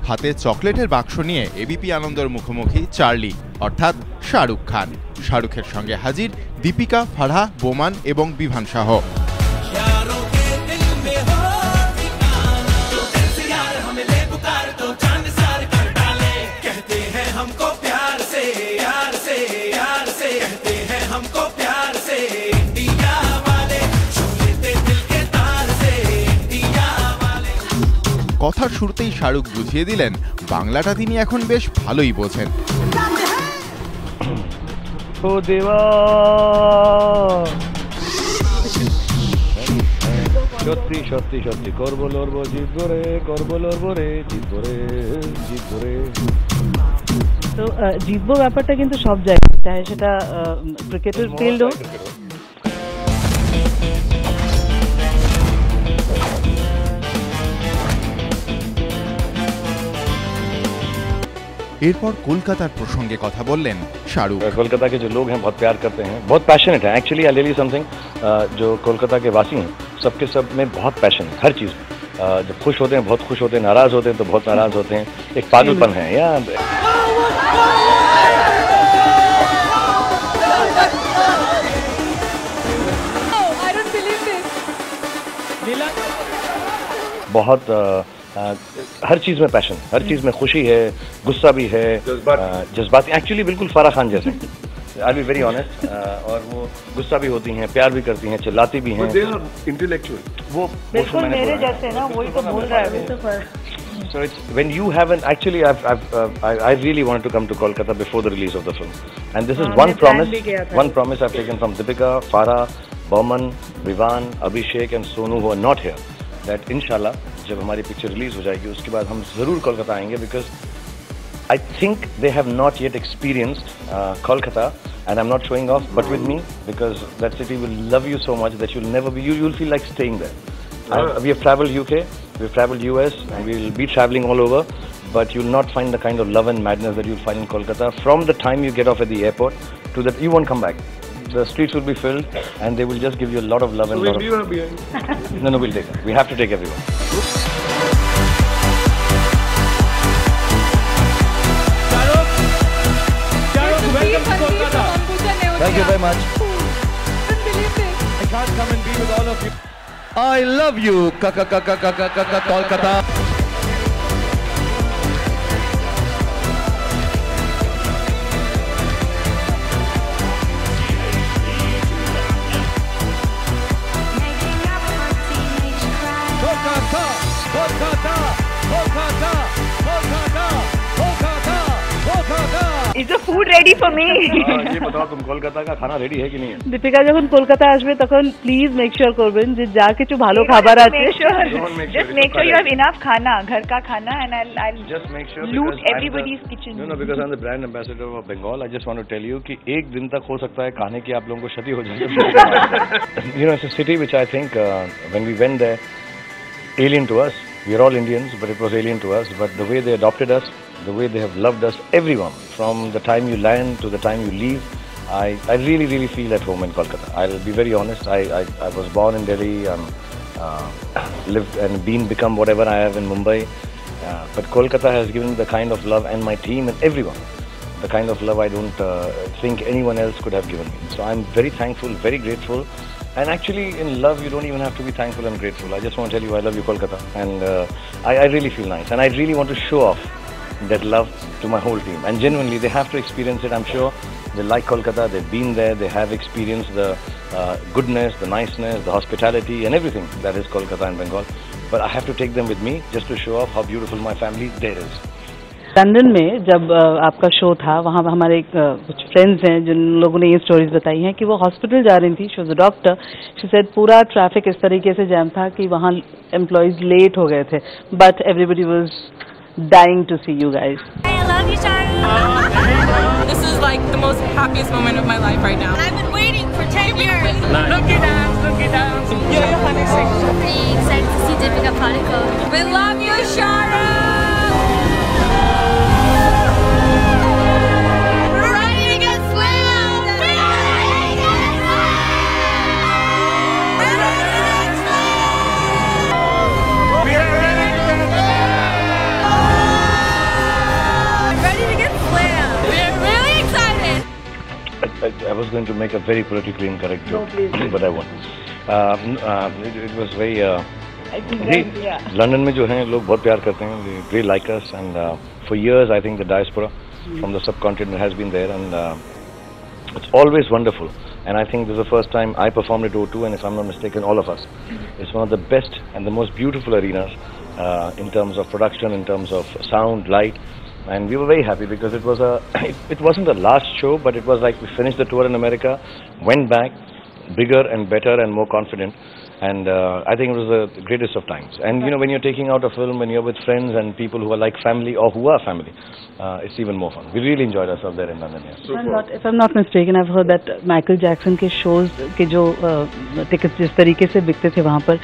হাতে চকলেটের বাক্স নিয়ে এবিপি আনন্দের মুখোমুখি চার্লি অর্থাৎ শাহরুখ খান। শাহরুখের সঙ্গে হাজির দীপিকা, ফারহা, বোমান এবং বিভান শাহ। কথার শুরুতেই শাহরুখ বুঝিয়ে দিলেন বাংলাটা তিনি এখন বেশ ভালোই বোঝেন। ও দেবা, সত্যি সত্যি সত্যি করবো লড়বো জিতবো রে, করবো লড়বো রে, জিতবো রে, জিতবো রে। তো জিতবো ব্যাপারটা কিন্তু সব জায়গায়, চাহে সেটা ক্রিকেটের ফিল্ড হোক। এরপর কলকাতার প্রসঙ্গে কথা বললেন শাহরুখ। कोलकाता के जो लोग हैं बहुत प्यार करते हैं, बहुत पैशनेट हैं। Actually I tell you something, जो कोलकाता के वासी हैं सबके सब में बहुत पैशन है हर चीज़। जब खुश होते हैं बहुत खुश होते हैं, नाराज़ होते हैं तो बहुत नाराज़ होते हैं। एक पागलपन है या बहुत हर चीज़ में पैशन, हर चीज़ में खुशी है, गुस्सा भी है, जज्बात। एक्चुअली बिल्कुल फारा खान जैसे, आई बी वेरी ऑनेस्ट। और वो गुस्सा भी होती हैं, प्यार भी करती हैं, चिल्लाती भी हैं। इंटेलेक्चुअल वो बिल्कुल मेरे जैसे ना, वही तो बोल रहा है। So it's when you have an actually I really wanted to come to Kolkata before the release of the film, and this is one promise I've taken from Deepika, Farah, Bowman, Vivan, Abhishek and Sonu who are not here, that inshallah जब हमारी picture release हो जाएगी उसके बाद हम जरूर कोलकाता आएंगे, because I think they have not yet experienced Kolkata and I am not showing off but with me, because that city will love you so much that you'll never be, you'll feel like staying there. We have traveled UK, we have traveled US, and we will be traveling all over, but you'll not find the kind of love and madness that you'll find in Kolkata. From the time you get off at the airport to that, you won't come back. The streets will be filled and they will just give you a lot of love and lot of... No, we'll take it. We have to take everyone. Thank you very much. I can't come and be with all of you. I love you, Kolkata. Is the food ready for me? ये बताओ तुम कोलकाता का खाना ready है कि नहीं है? দীপিকা যখন কলকাতা আসবে তখন প্লিজ মেক শিওর করবেন যে যা কিছু ভালো খাবার আছে, just make sure you have enough खाना, घर का खाना, and I'll just make sure loot everybody's kitchen. No, because I'm the brand ambassador of Bengal. I just want to tell you कि एक दिन तक हो सकता है खाने की आप लोगों को क्षति हो जाए. You know, it's a city which I think when we went there, alien to us. We are all Indians, but it was alien to us. But the way they adopted us, the way they have loved us, everyone, from the time you land to the time you leave, I really, really feel at home in Kolkata. I'll be very honest. I was born in Delhi, lived and become whatever I have in Mumbai. But Kolkata has given me the kind of love, and my team and everyone, the kind of love I don't think anyone else could have given me. So I'm very thankful, very grateful. And actually, in love, you don't even have to be thankful and grateful. I just want to tell you, I love you, Kolkata. And I really feel nice. And I really want to show off that love to my whole team. And genuinely, they have to experience it. I'm sure they like Kolkata. They've been there. They have experienced the goodness, the niceness, the hospitality, and everything that is Kolkata and Bengal. But I have to take them with me just to show off how beautiful my family there is. London में जब आपका show था, वहाँ हमारे कुछ friends हैं जिन लोगों ने ये स्टोरीज बताई हैं कि वो हॉस्पिटल जा रही थी, she was a doctor, she said पूरा ट्रैफिक इस तरीके से जैम था कि वहाँ एम्प्लॉयज लेट हो गए थे, but everybody was dying to see you guys. I love you, Charlie. This is like the most happiest moment of my life right now. I've been waiting for 10 years. Look it down, look it down. Yeah, honey, pretty excited to see Deepika Padukone. We love you, Shara. was going to make a very politically incorrect joke, but I won't. It was very. London में जो हैं लोग बहुत प्यार करते हैं. They really like us, and for years I think the diaspora from the subcontinent has been there, and it's always wonderful. And I think this is the first time I performed at O2, and if I'm not mistaken, all of us. It's one of the best and the most beautiful arenas in terms of production, in terms of sound, light. And we were very happy because it was it wasn't the last show, but it was like we finished the tour in America, went back, bigger and better and more confident. And I think it was the greatest of times. And you know, when you're taking out a film, when you're with friends and people who are like family or who are family, it's even more fun. We really enjoyed ourselves there in London. Yes. If I'm not mistaken, I've heard that Michael Jackson के shows के जो tickets जिस तरीके से बिकते थे वहाँ पर,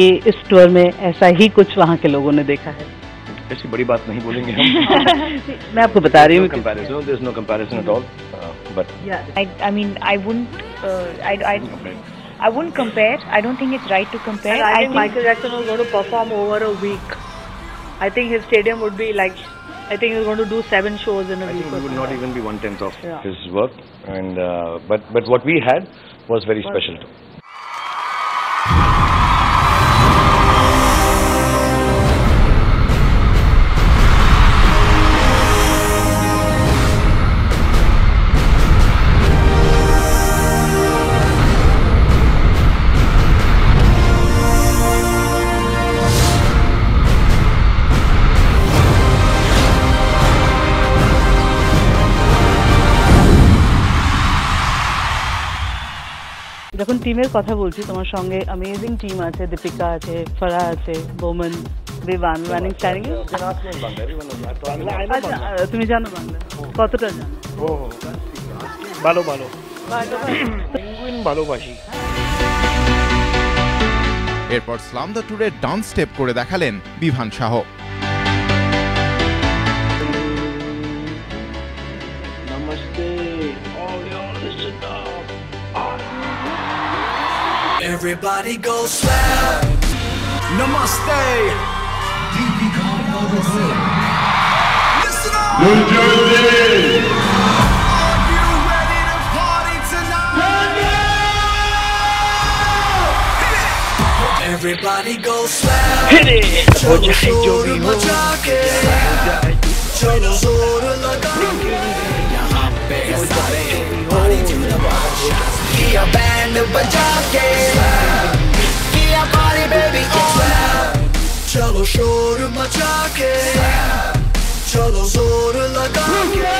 ये इस tour में ऐसा ही कुछ वहाँ के लोगों ने देखा है. ऐसी बड़ी बात नहीं बोलेंगे हम. मैं आपको बता रही हूँ. There's no comparison at all. But yeah, I mean, I wouldn't. I wouldn't compare. I don't think it's right to compare. I think Michael Jackson was going to perform over a week. I think his stadium would be like, I think he was going to do 7 shows in a week. I think we would not even be 1/10 of his work. And but what we had was very special too. যখন টিমের কথা বলছি তোমার সঙ্গে amazing team আছে, দীপিকা আছে, ফারাহ আছে, বোমন, বিবান, running steering. তুমি জানো বাংলা? কতটা জানো? ভালো ভালো পেঙ্গুইন ভালোবাসি. এরপর স্লাম দ্য ট্যুরে ডান্স স্টেপ করে দেখালেন Vivaan Shah. Namaste, listen up. Everybody go slam. Namaste. Listen up. New Jersey. Are you ready to party tonight? Hit it. Everybody go slam. Hit it. Cholo shoor macha ke. Cholo shoor laga ke. Yahan pe sare party to the baadshah. Kiya band baja ke. Kiya party baby all out. Chalo शोर मचा के, चलो जोर लगा के.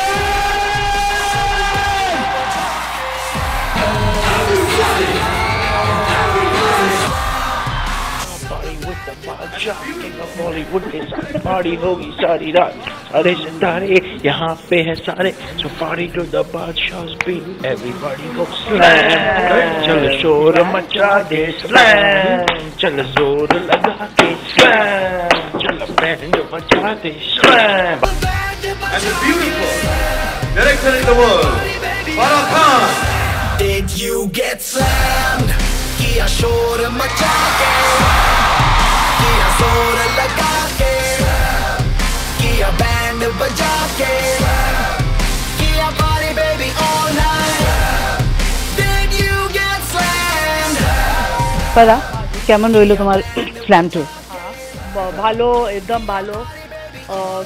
बॉलीवुड के साथ party होगी सारी रात, सारे सितारे यहाँ पे है सारे. So party to the Badshah's beat, everybody go slam. चलो शोर मचा दे slam, चलो जोर लगा के slam, चलो बैंड बजा दे slam. And the beautiful director in the world, Farah Khan. Did you get slammed? किया शोर मचा के, किया जोर लगा के, किया बैंड बजा के, किया party baby all night. Did you get slammed? Farah, কেমন রইলো তোমার স্ল্যাম ট্যুর? ভালো, एकदम ভালো,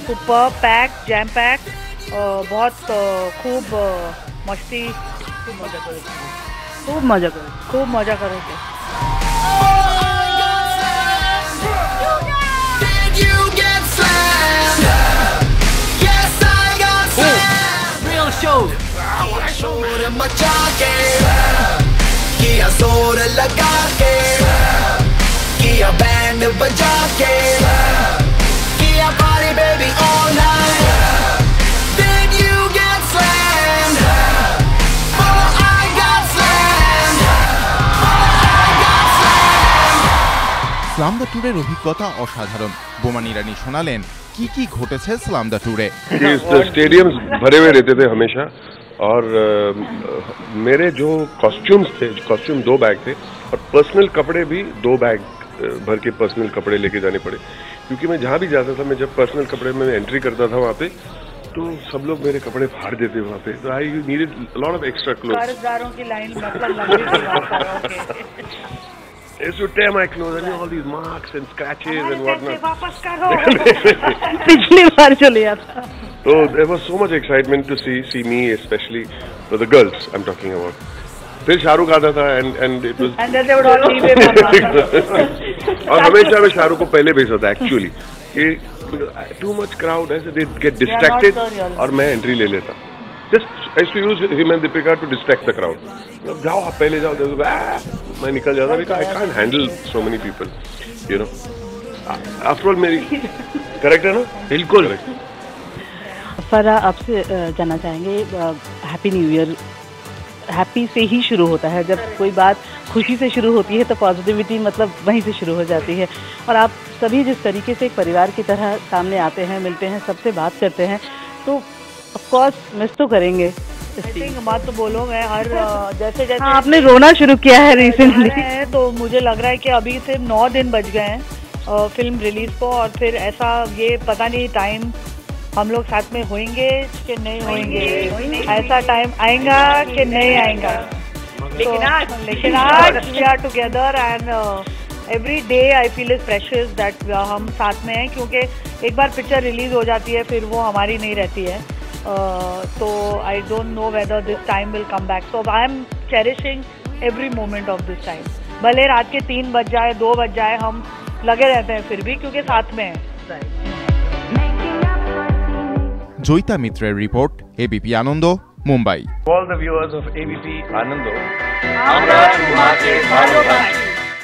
सुपर पैक, जैम पैक, बहुत खूब मस्ती, खूब मजा करेंगे, खूब मजा करेंगे. Did you get slammed? Yes, I got slammed. Real show. किया शोर मचा के, किया जोर लगा के, किया बैंड बजा के, किया party baby all night. Did you get slammed? Oh, I got slammed. Slam the ট্যুরের অভিজ্ঞতা অসাধারণ. বোমান ইরানি শোনালেন কি কি ঘটেছে স্লাম দ্য ট্যুরে. स्टेडियम्स भरे हुए रहते थे हमेशा, और मेरे जो कॉस्ट्यूम्स थे, कॉस्ट्यूम 2 बैग थे, और पर्सनल कपड़े भी 2 बैग भर के पर्सनल कपड़े लेके जाने पड़े. क्योंकि मैं जहाँ भी जाता था, मैं जब पर्सनल कपड़े में एंट्री करता था वहाँ पे, तो सब लोग मेरे कपड़े फाड़ देते वहाँ पे, तो I needed lot of extra clothes. कर्जदारों की लाइन मतलब लंबी थी वहाँ पर। I used to tear my clothes and all these marks and scratches and whatnot. वापस करो। पिछली बार जो लिया था। So there was so much excitement to see me, especially for the girls I'm talking about. फिर शाहरुख आता था and it was. And then they would all leave him. और हमेशा मैं शाहरुख को पहले भेजता था actually. कि too much crowd ऐसे they get distracted और मैं entry ले लेता. Just I used to use him and Deepika to distract the crowd. जाओ आप पहले जाओ, मैं निकल जाता because I can't handle so many people, you know. After all मेरी correct है ना? बिल्कुल। फरहा, आपसे जानना चाहेंगे, हैप्पी न्यू ईयर हैप्पी से ही शुरू होता है। जब कोई बात खुशी से शुरू होती है तो पॉजिटिविटी मतलब वहीं से शुरू हो जाती है। और आप सभी जिस तरीके से एक परिवार की तरह सामने आते हैं, मिलते हैं, सबसे बात करते हैं, तो ऑफ कोर्स मिस तो करेंगे। बात तो बोलो, मैं हर जैसे जैसे आपने रोना शुरू किया है रिसेंटली, तो मुझे लग रहा है कि अभी सिर्फ 9 दिन बच गए हैं फिल्म रिलीज को, और फिर ऐसा ये पता नहीं टाइम हम लोग साथ में होंगे कि नहीं होंगे, ऐसा टाइम आएगा कि नहीं आएगा। लेकिन आज we are together and every day I feel is precious that हम साथ में हैं, क्योंकि एक बार पिक्चर रिलीज हो जाती है फिर वो हमारी नहीं रहती है। तो I don't know whether this time will come back, so I am cherishing every moment of this time. भले रात के 3 बज जाए, 2 बज जाए, हम लगे रहते हैं फिर भी, क्योंकि साथ में हैं। জয়িতা মিত্রের রিপোর্ট, ABP Ananda, Mumbai. All the viewers of ABP Anando, আমরা তোমাকে ভালোবাসি।